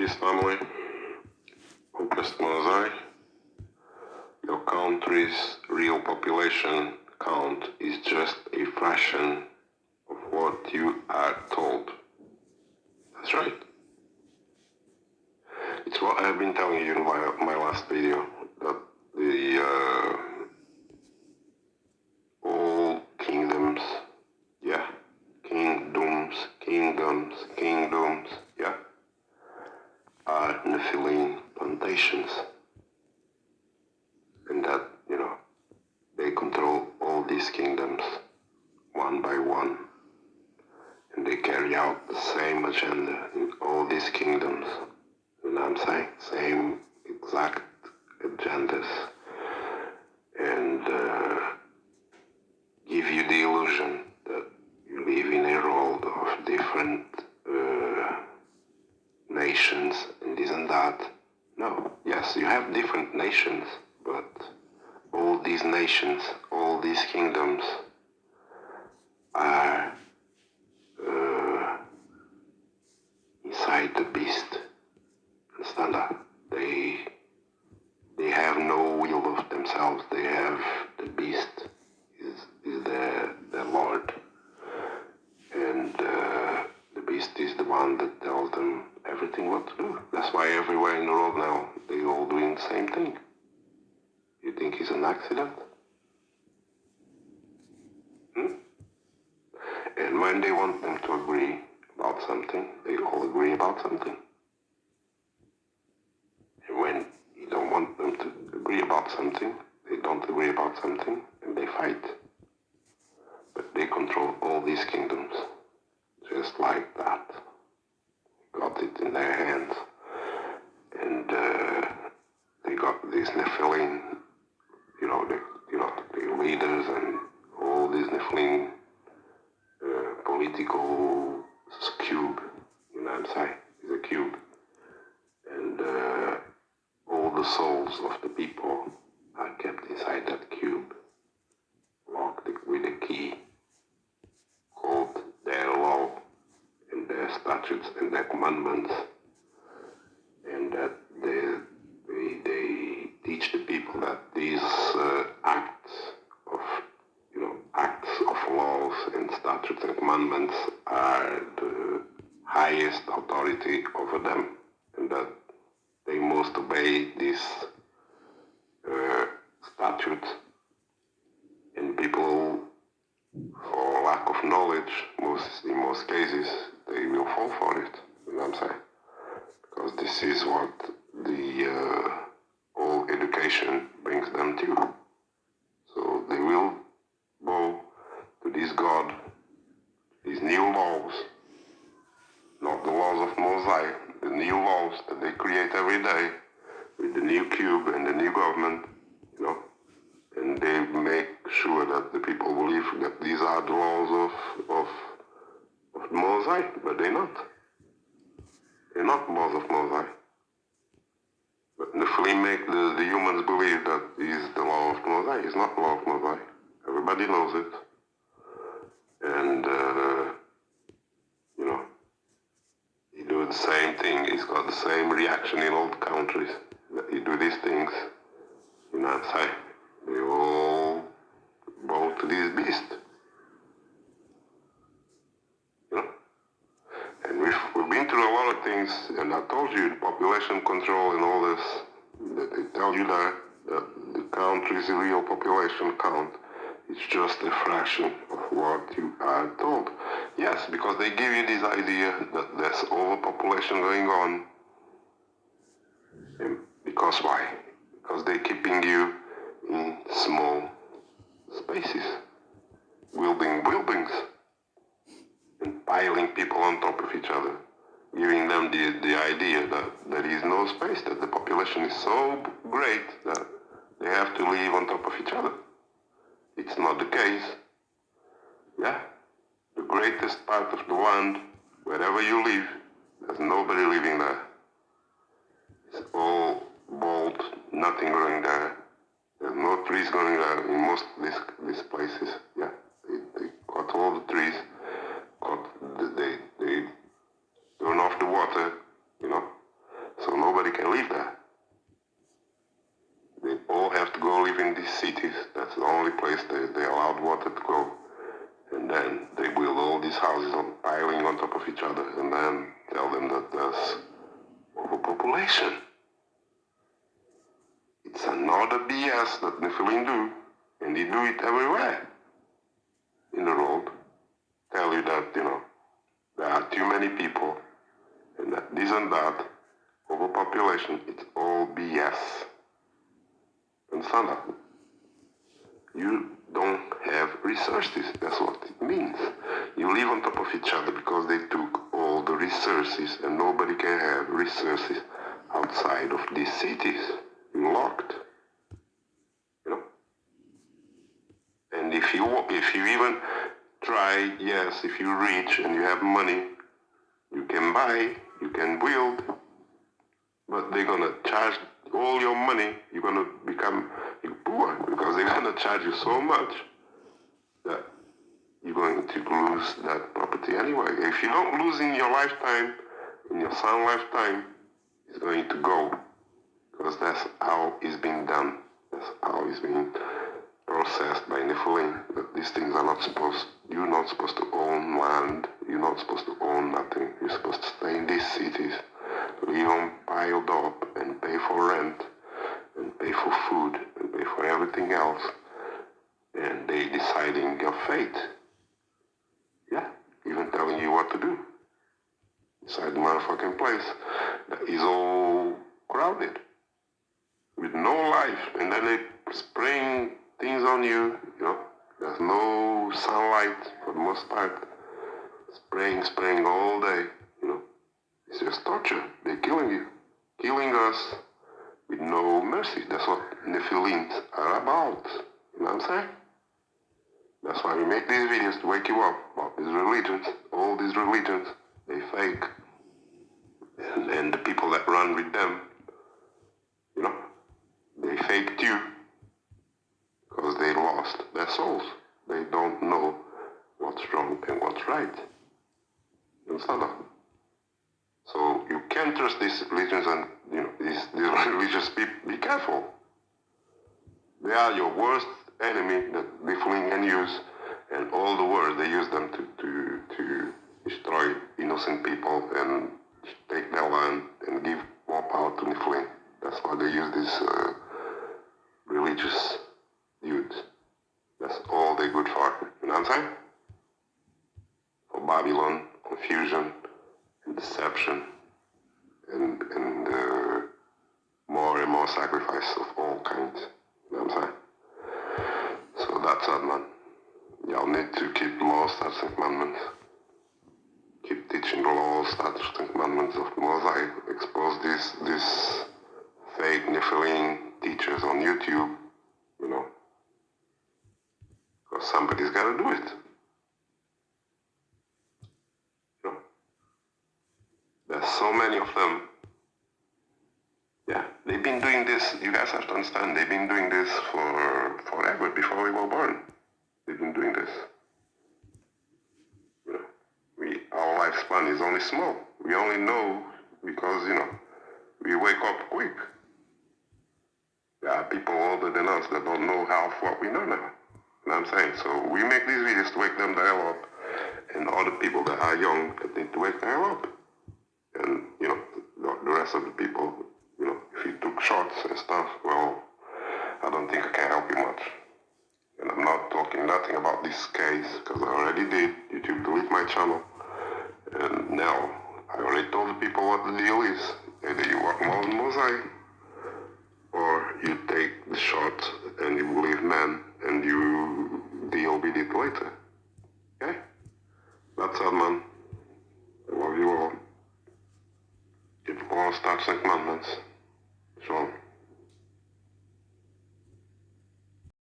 Peace, family. Oppressed Mosai. Your country's real population count is just a fraction of what you are told. That's right. It's what I've been telling you in my last video, that the all kingdoms, yeah, kingdoms, yeah, are Nefilim plantations. And that, they control all these kingdoms one by one. And they carry out the same agenda in all these kingdoms. You know what I'm saying? Same exact agendas. And give you the illusion that you live in a world of different nations and this and that. No, yes, you have different nations, but all these nations, all these kingdoms are inside the beast. Understand that? They have no will of themselves. They have the beast is their Lord. And the beast is the one that tells them everything what to do. That's why everywhere in the world now, they all doing the same thing. You think it's an accident? And when they want them to agree about something, they all agree about something. And when you don't want them to agree about something, they don't agree about something, and they fight. But they control all these kingdoms, just like that. Got it in their hands. And they got these Nephilim, the leaders and all these Nephilim political cube, you know what I'm saying? It's a cube. And all the souls of the people are kept inside that cube, locked with a key called their law and their statutes and their commandments. And that they teach the people that these acts of laws and statutes and commandments are the highest authority over them, and that they must obey these statutes. And people, for lack of knowledge, in most cases, they will fall for it. You know what I'm saying? Because this is what the all education brings them to. So they will bow to this God, these new laws, not the laws of Mosai, the new laws that they create every day with the new cube and the new government, and they make sure that the people believe that these are the laws of Mosai, but they're not. They're not laws of Mosai. But Nefilim make the humans believe that is the law of Mosai. It's not the law of Mosai. Everybody knows it. And, you do the same thing. It's got the same reaction in all the countries. That you do these things, you know what I'm saying? They all bow to this beast. And we've been through a lot of things, and I told you, the population control and all this, that they tell you that the country's real population count is just a fraction of what you are told. Yes, because they give you this idea that there's overpopulation going on. And because why? Because they're keeping you in small spaces, buildings, and piling people on top of each other, giving them the idea that there is no space, that the population is so great that they have to live on top of each other. It's not the case. Yeah, the greatest part of the land, wherever you live, there's nobody living there. It's all bald, nothing growing there. There's no trees growing there in most of these places. Yeah, they cut all the trees. They turn off the water, cities. That's the only place they allowed water to go. And then they build all these houses piling on top of each other, and then tell them that there's overpopulation. It's another BS that Nefilim do, and they do it everywhere in the world. Tell you that, there are too many people, and that this and that, overpopulation, it's all BS. Understand that? You don't have resources, that's what it means. You live on top of each other because they took all the resources, and nobody can have resources outside of these cities. You're locked. And if you even try, yes, if you're rich and you have money, you can buy, you can build, but they're gonna charge all your money. You're gonna become poor because they're gonna charge you so much that you're going to lose that property anyway. If you don't lose in your lifetime, in your son's lifetime, it's going to go, because that's how it's been done. That's how it's been processed by Nefilim. That these things are not supposed. You're not supposed to own land. You're not supposed to own nothing. You're supposed to stay in these cities, live on piled up, and pay for rent, and pay for food, and pay for everything else. And they deciding your fate. Yeah, even telling you what to do. Inside the motherfucking place that is all crowded with no life, and then they spraying things on you. There's no sunlight for the most part. Spraying all day. It's just torture. They're killing you, killing us with no mercy. That's what Nephilims are about. You know what I'm saying? That's why we make these videos, to wake you up about these religions. All these religions, they fake. And the people that run with them, they fake too, because they lost their souls. They don't know what's wrong and what's right. You understand that? So you can't trust these religions and these religious people. Be careful. They are your worst enemy that Nefilim can use, and all the words they use them to destroy innocent people and take their land and give more power to Nefilim. That's why they use these religious dudes. That's all they're good for. You know what I'm saying? For Babylon, confusion, and deception, and more and more sacrifice of all kinds. You know what I'm saying? So that's it, man. Y'all need to keep law, statutes, and commandments. Keep teaching the laws, statutes, and commandments of Mosai. Expose these fake Nefilim teachers on YouTube, because somebody's got to do it. There's so many of them. Yeah, they've been doing this. You guys have to understand, they've been doing this for forever, before we were born. They've been doing this. Our lifespan is only small. We only know because, we wake up quick. There are people older than us that don't know half what we know now. You know what I'm saying? So we make these videos to wake them the hell up, and all the people that are young that need to wake the hell up. And, the rest of the people, if you took shots and stuff, well, I don't think I can help you much. And I'm not talking nothing about this case, because I already did. YouTube delete my channel. And now, I already told the people what the deal is. Either you walk more than Mosai, or you take the shot and you believe man, and you deal with it later. Okay? That's it, man. I love you all. Keep all statutes and commandments.